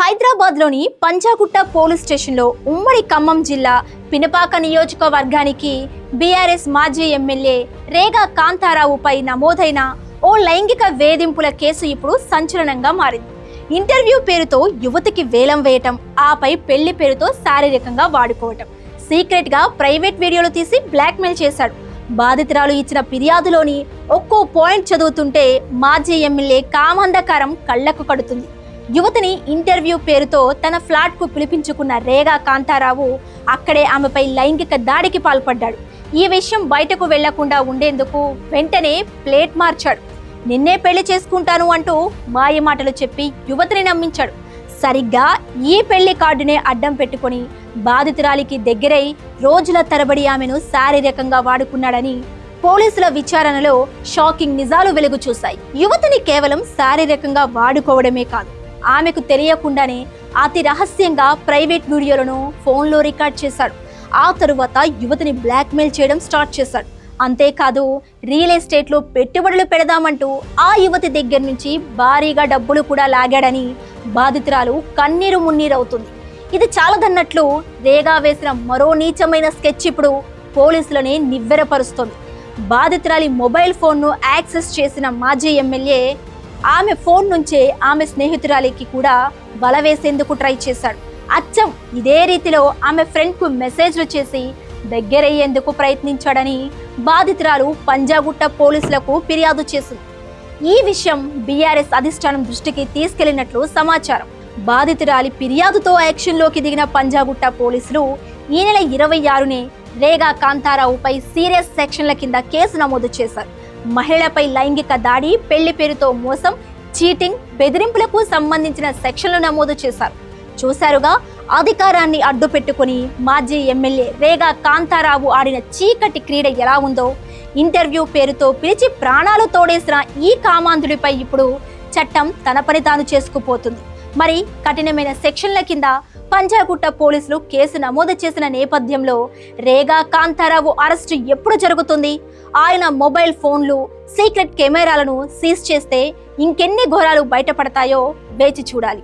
హైదరాబాద్లోని పంజాగుట్ట పోలీస్ స్టేషన్లో ఉమ్మడి ఖమ్మం జిల్లా పినపాక నియోజకవర్గానికి బీఆర్ఎస్ మాజీ ఎమ్మెల్యే రేగా కాంతారావుపై నమోదైన ఓ లైంగిక వేధింపుల కేసు ఇప్పుడు సంచలనంగా మారింది. ఇంటర్వ్యూ పేరుతో యువతికి వేలం వేయటం, ఆపై పెళ్లి పేరుతో శారీరకంగా వాడుకోవటం, సీక్రెట్ గా ప్రైవేట్ వీడియోలు తీసి బ్లాక్మెయిల్ చేశాడు. బాధితురాలు ఇచ్చిన ఫిర్యాదులోని ఒక్కో పాయింట్ చదువుతుంటే మాజీ ఎమ్మెల్యే కామందకారం కళ్లకు కడుతుంది. యువతిని ఇంటర్వ్యూ పేరుతో తన ఫ్లాట్ కు పిలిపించుకున్న రేగా కాంతారావు అక్కడే ఆమెపై లైంగిక దాడికి పాల్పడ్డాడు. ఈ విషయం బయటకు వెళ్లకుండా ఉండేందుకు వెంటనే ప్లేట్ మార్చాడు. నిన్నే పెళ్లి చేసుకుంటాను అంటూ మాయమాటలు చెప్పి యువతిని నమ్మించాడు. సరిగ్గా ఈ పెళ్లి కార్డునే అడ్డం పెట్టుకుని బాధితురాలికి దగ్గరై రోజుల తరబడి ఆమెను శారీరకంగా వాడుకున్నాడని పోలీసుల విచారణలో షాకింగ్ నిజాలు వెలుగు చూశాయి. యువతిని కేవలం శారీరకంగా వాడుకోవడమే కాదు, ఆమెకు తెలియకుండానే అతి రహస్యంగా ప్రైవేట్ వీడియోలను ఫోన్లో రికార్డ్ చేశాడు. ఆ తరువాత యువతిని బ్లాక్మెయిల్ చేయడం స్టార్ట్ చేశాడు. అంతేకాదు, రియల్ ఎస్టేట్లో పెట్టుబడులు పెడదామంటూ ఆ యువతి దగ్గర నుంచి భారీగా డబ్బులు కూడా లాగాడని బాధితురాలు కన్నీరు మున్నీరవుతుంది. ఇది చాలదన్నట్లు రేగా వేసిన మరో నీచమైన స్కెచ్ ఇప్పుడు పోలీసులని నివ్వెరపరుస్తోంది. బాధితురాలి మొబైల్ ఫోన్ను యాక్సెస్ చేసిన మాజీ ఎమ్మెల్యే ఆమె ఫోన్ నుంచే ఆమె స్నేహితురాలికి కూడా వల వేసేందుకు ట్రై చేశాడు. అచ్చం ఇదే రీతిలో ఆమె ఫ్రెండ్కు మెసేజ్లు చేసి దగ్గరయ్యేందుకు ప్రయత్నించాడని బాధితురాలు పంజాగుట్ట పోలీసులకు ఫిర్యాదు చేసింది. ఈ విషయం బీఆర్ఎస్ అధిష్టానం దృష్టికి తీసుకెళ్లినట్లు సమాచారం. బాధితురాలి ఫిర్యాదుతో యాక్షన్లోకి దిగిన పంజాగుట్ట పోలీసులు ఈ నెల 26నే రేగా కాంతారావుపై సీరియస్ సెక్షన్ల కింద కేసు నమోదు చేశారు. మహిళపై లైంగిక దాడి, పెళ్లి పేరుతో మోసం, చీటింగ్, బెదిరింపులకు సంబంధించిన సెక్షన్లు నమోదు చేశారు. చూశారుగా, అధికారాన్ని అడ్డు పెట్టుకుని మాజీ ఎమ్మెల్యే రేగా కాంతారావు ఆడిన చీకటి క్రీడ ఎలా ఉందో, ఇంటర్వ్యూ పేరుతో పిలిచి ప్రాణాలు తోడేసిన ఈ కామాంధుడిపై ఇప్పుడు చట్టం తన పని తాను చేసుకుపోతుంది. మరి కఠినమైన సెక్షన్ల కింద పంజాగుట్ట పోలీసులు కేసు నమోదు చేసిన నేపథ్యంలో రేగా కాంతారావు అరెస్టు ఎప్పుడు జరుగుతుంది? ఆయన మొబైల్ ఫోన్లు, సీక్రెట్ కెమెరాలను సీజ్ చేస్తే ఇంకెన్ని ఘోరాలు బయటపడతాయో వేచి చూడాలి.